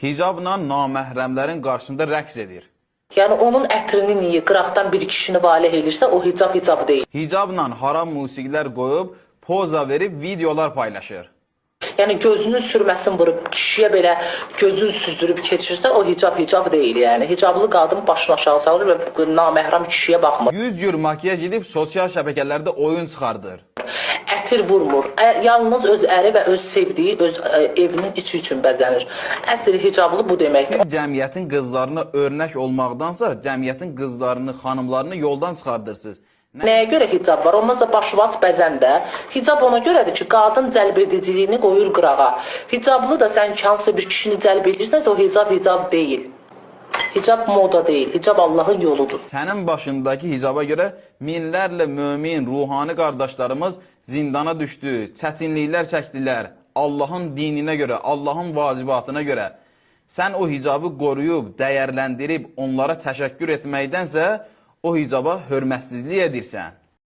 Hicabla naməhrəmlərin qarşısında rəqs edir. Yəni onun ətrini niyə qıraqdan bir kişini valeh edirsə, o hicab deyil. Hicabla haram musiqilər qoyub, poza verib videolar paylaşır. Yəni gözünün sürməsini vurub kişiyə belə gözünü süzdürüb keçirsə, o hicab deyil. Yəni hicablı qadın başını aşağı salır və naməhrəm kişiyə baxmır. 100 cür makyaj edib sosial şəbəkələrdə oyun çıxardır. Ətir vurmur. Yalnız öz əri və öz sevdiyi, öz evinin içi üçün bəzənir. Əsl hicablı bu deməkdir. Siz cəmiyyətin qızlarına örnək olmaqdansa, cəmiyyətin qızlarını, xanımlarını yoldan çıxardırsınız. Nəyə görə hicab var? Ondan da başvat bəzəndə. Hicab ona görədir ki, qadın cəlbediciliyini qoyur qırağa. Hicablı da sən hansısa bir kişini cəlb edirsənsə, o hicab deyil. Hicab moda deyil, hicab Allahın yoludur. Sənin başındakı hicaba görə minlərlə mömin, ruhani qardaşlarımız zindana düşdü, çətinliklər çəkdilər. Allahın dininə görə, Allahın vacibatına görə. Sən o hicabı qoruyub, dəyərləndirib, onlara təşəkkür etməkdənsə, o hicaba hörmətsizlik edirsən.